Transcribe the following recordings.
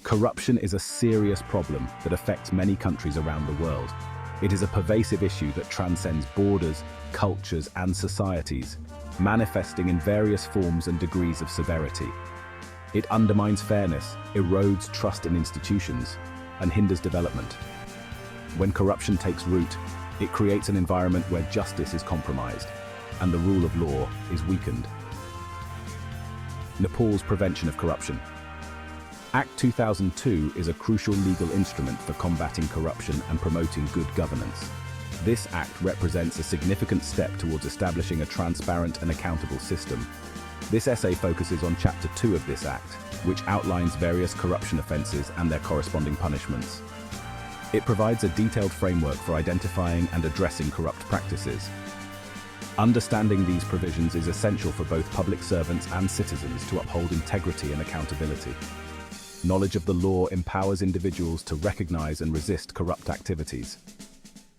Corruption is a serious problem that affects many countries around the world. It is a pervasive issue that transcends borders, cultures, and societies, manifesting in various forms and degrees of severity. It undermines fairness, erodes trust in institutions, and hinders development. When corruption takes root, it creates an environment where justice is compromised and the rule of law is weakened. Nepal's prevention of corruption. Act 2002 is a crucial legal instrument for combating corruption and promoting good governance. This act represents a significant step towards establishing a transparent and accountable system. This essay focuses on Chapter 2 of this act, which outlines various corruption offences and their corresponding punishments. It provides a detailed framework for identifying and addressing corrupt practices. Understanding these provisions is essential for both public servants and citizens to uphold integrity and accountability. Knowledge of the law empowers individuals to recognize and resist corrupt activities.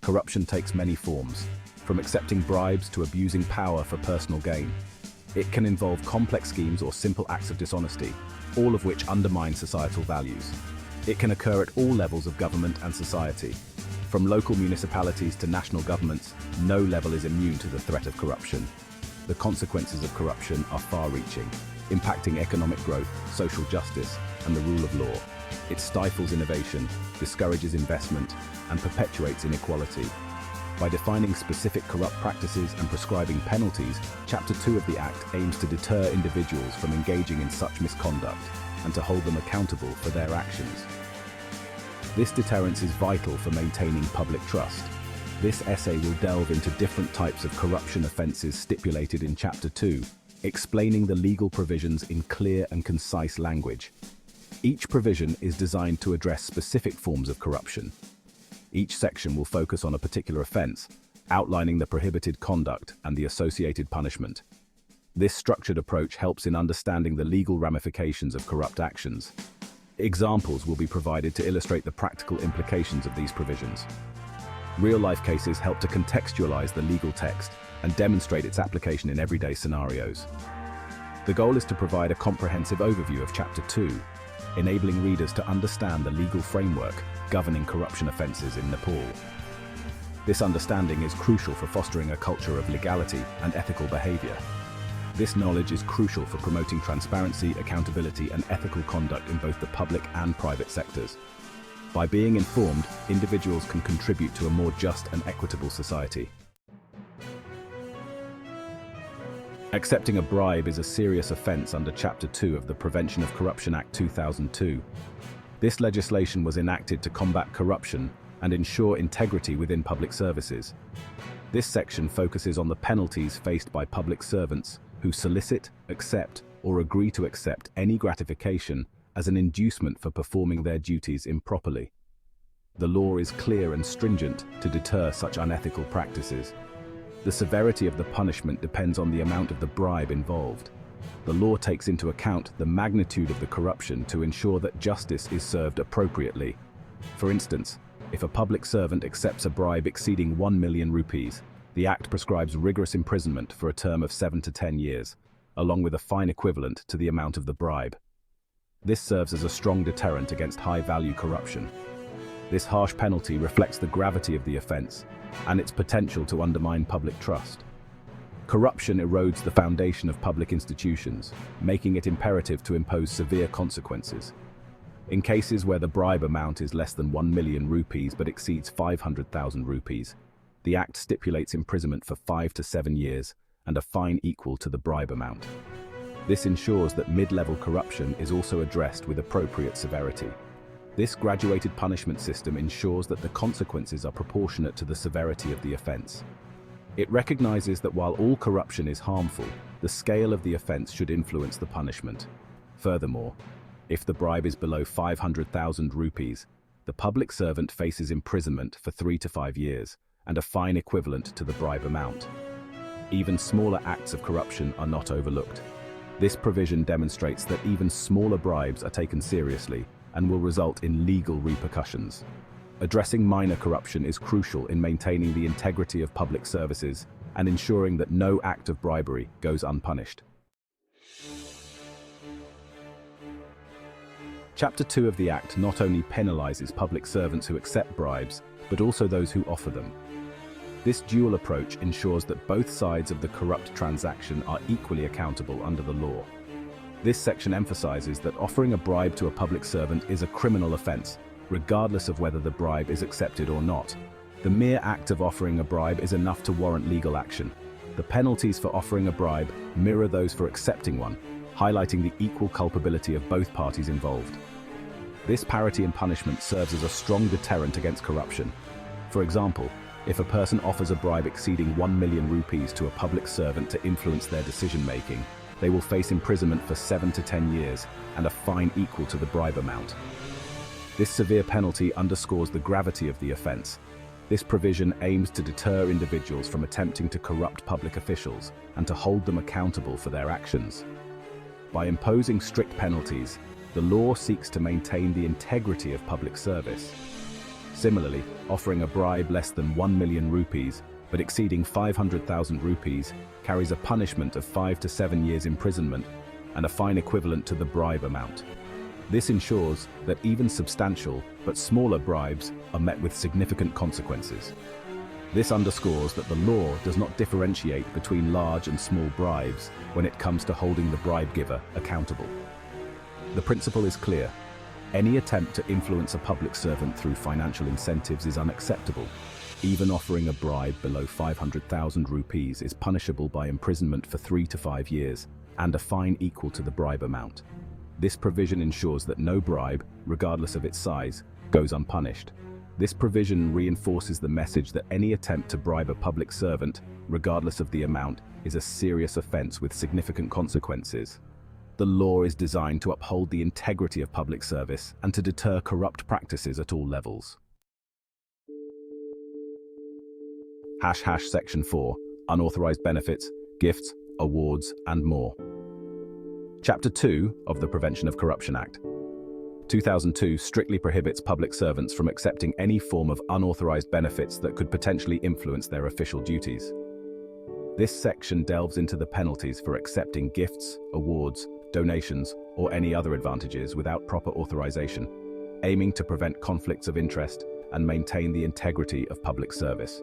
Corruption takes many forms, from accepting bribes to abusing power for personal gain. It can involve complex schemes or simple acts of dishonesty, all of which undermine societal values. It can occur at all levels of government and society. From local municipalities to national governments, no level is immune to the threat of corruption. The consequences of corruption are far-reaching, impacting economic growth, social justice, and the rule of law. It stifles innovation, discourages investment, and perpetuates inequality. By defining specific corrupt practices and prescribing penalties, Chapter 2 of the Act aims to deter individuals from engaging in such misconduct and to hold them accountable for their actions. This deterrence is vital for maintaining public trust. This essay will delve into different types of corruption offences stipulated in Chapter 2, explaining the legal provisions in clear and concise language. Each provision is designed to address specific forms of corruption. Each section will focus on a particular offence, outlining the prohibited conduct and the associated punishment. This structured approach helps in understanding the legal ramifications of corrupt actions. Examples will be provided to illustrate the practical implications of these provisions. Real-life cases help to contextualize the legal text and demonstrate its application in everyday scenarios. The goal is to provide a comprehensive overview of Chapter 2, enabling readers to understand the legal framework governing corruption offences in Nepal. This understanding is crucial for fostering a culture of legality and ethical behaviour. This knowledge is crucial for promoting transparency, accountability, and ethical conduct in both the public and private sectors. By being informed, individuals can contribute to a more just and equitable society. Accepting a bribe is a serious offence under Chapter 2 of the Prevention of Corruption Act 2002. This legislation was enacted to combat corruption and ensure integrity within public services. This section focuses on the penalties faced by public servants who solicit, accept, or agree to accept any gratification as an inducement for performing their duties improperly. The law is clear and stringent to deter such unethical practices. The severity of the punishment depends on the amount of the bribe involved. The law takes into account the magnitude of the corruption to ensure that justice is served appropriately. For instance, if a public servant accepts a bribe exceeding 1 million rupees, the Act prescribes rigorous imprisonment for a term of 7 to 10 years, along with a fine equivalent to the amount of the bribe. This serves as a strong deterrent against high-value corruption. This harsh penalty reflects the gravity of the offence and its potential to undermine public trust. Corruption erodes the foundation of public institutions, making it imperative to impose severe consequences. In cases where the bribe amount is less than 1 million rupees but exceeds 500,000 rupees, the Act stipulates imprisonment for 5 to 7 years and a fine equal to the bribe amount. This ensures that mid-level corruption is also addressed with appropriate severity. This graduated punishment system ensures that the consequences are proportionate to the severity of the offence. It recognizes that while all corruption is harmful, the scale of the offence should influence the punishment. Furthermore, if the bribe is below 500,000 rupees, the public servant faces imprisonment for 3 to 5 years and a fine equivalent to the bribe amount. Even smaller acts of corruption are not overlooked. This provision demonstrates that even smaller bribes are taken seriously and will result in legal repercussions. Addressing minor corruption is crucial in maintaining the integrity of public services and ensuring that no act of bribery goes unpunished. Chapter 2 of the Act not only penalizes public servants who accept bribes, but also those who offer them. This dual approach ensures that both sides of the corrupt transaction are equally accountable under the law. This section emphasizes that offering a bribe to a public servant is a criminal offense, regardless of whether the bribe is accepted or not. The mere act of offering a bribe is enough to warrant legal action. The penalties for offering a bribe mirror those for accepting one, highlighting the equal culpability of both parties involved. This parity in punishment serves as a strong deterrent against corruption. For example, if a person offers a bribe exceeding 1 million rupees to a public servant to influence their decision-making, they will face imprisonment for 7 to 10 years and a fine equal to the bribe amount. This severe penalty underscores the gravity of the offense. This provision aims to deter individuals from attempting to corrupt public officials and to hold them accountable for their actions. By imposing strict penalties, the law seeks to maintain the integrity of public service. Similarly, offering a bribe less than 1 million rupees but exceeding 500,000 rupees carries a punishment of 5 to 7 years imprisonment and a fine equivalent to the bribe amount. This ensures that even substantial but smaller bribes are met with significant consequences. This underscores that the law does not differentiate between large and small bribes when it comes to holding the bribe giver accountable. The principle is clear. Any attempt to influence a public servant through financial incentives is unacceptable. Even offering a bribe below 500,000 rupees is punishable by imprisonment for 3 to 5 years and a fine equal to the bribe amount. This provision ensures that no bribe, regardless of its size, goes unpunished. This provision reinforces the message that any attempt to bribe a public servant, regardless of the amount, is a serious offense with significant consequences. The law is designed to uphold the integrity of public service and to deter corrupt practices at all levels. Section 4. Unauthorized benefits, gifts, awards, and more. Chapter 2 of the Prevention of Corruption Act, 2002 strictly prohibits public servants from accepting any form of unauthorized benefits that could potentially influence their official duties. This section delves into the penalties for accepting gifts, awards, donations, or any other advantages without proper authorization, aiming to prevent conflicts of interest and maintain the integrity of public service.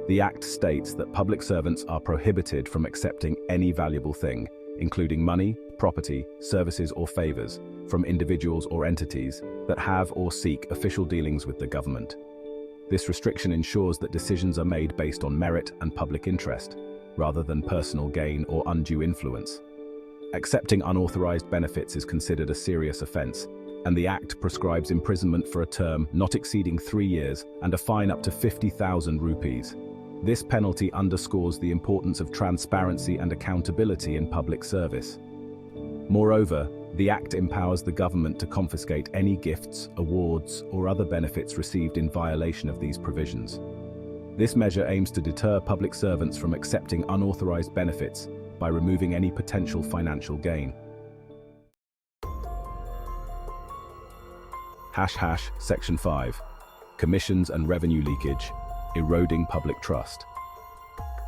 The Act states that public servants are prohibited from accepting any valuable thing, including money, property, services, or favors, from individuals or entities that have or seek official dealings with the government. This restriction ensures that decisions are made based on merit and public interest, rather than personal gain or undue influence. Accepting unauthorized benefits is considered a serious offense, and the Act prescribes imprisonment for a term not exceeding 3 years and a fine up to 50,000 rupees. This penalty underscores the importance of transparency and accountability in public service. Moreover, the Act empowers the government to confiscate any gifts, awards, or other benefits received in violation of these provisions. This measure aims to deter public servants from accepting unauthorized benefits by removing any potential financial gain. Section 5. Commissions and revenue leakage, eroding public trust.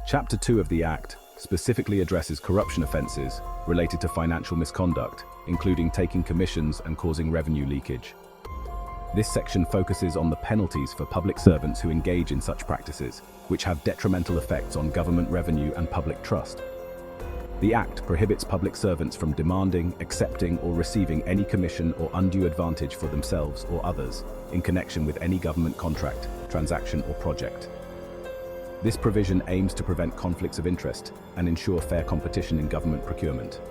Chapter 2 of the Act specifically addresses corruption offenses related to financial misconduct, including taking commissions and causing revenue leakage. This section focuses on the penalties for public servants who engage in such practices, which have detrimental effects on government revenue and public trust. The Act prohibits public servants from demanding, accepting, or receiving any commission or undue advantage for themselves or others in connection with any government contract, transaction, or project. This provision aims to prevent conflicts of interest and ensure fair competition in government procurement.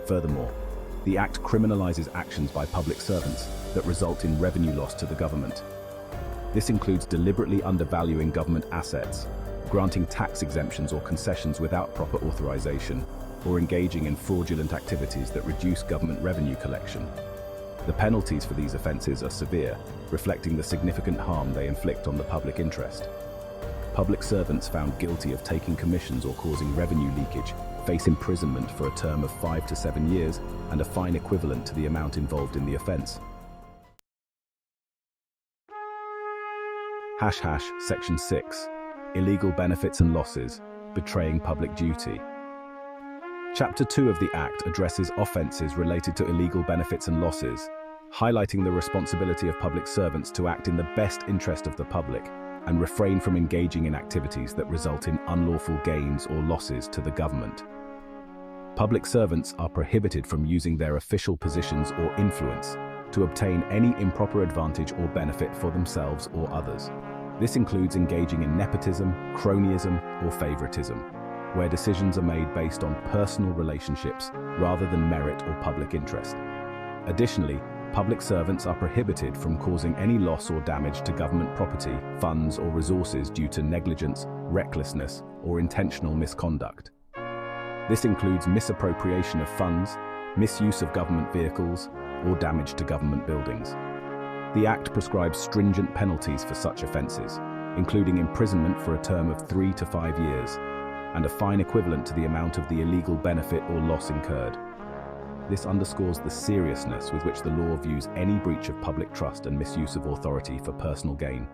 Furthermore, the Act criminalizes actions by public servants that result in revenue loss to the government. This includes deliberately undervaluing government assets, granting tax exemptions or concessions without proper authorization, or engaging in fraudulent activities that reduce government revenue collection. The penalties for these offenses are severe, reflecting the significant harm they inflict on the public interest. Public servants found guilty of taking commissions or causing revenue leakage face imprisonment for a term of 5 to 7 years and a fine equivalent to the amount involved in the offense. Section 6. Illegal benefits and losses, betraying public duty. Chapter 2 of the Act addresses offenses related to illegal benefits and losses, highlighting the responsibility of public servants to act in the best interest of the public and refrain from engaging in activities that result in unlawful gains or losses to the government. Public servants are prohibited from using their official positions or influence to obtain any improper advantage or benefit for themselves or others. This includes engaging in nepotism, cronyism, or favoritism, where decisions are made based on personal relationships rather than merit or public interest. Additionally, public servants are prohibited from causing any loss or damage to government property, funds, or resources due to negligence, recklessness, or intentional misconduct. This includes misappropriation of funds, misuse of government vehicles, or damage to government buildings. The Act prescribes stringent penalties for such offences, including imprisonment for a term of 3 to 5 years, and a fine equivalent to the amount of the illegal benefit or loss incurred. This underscores the seriousness with which the law views any breach of public trust and misuse of authority for personal gain.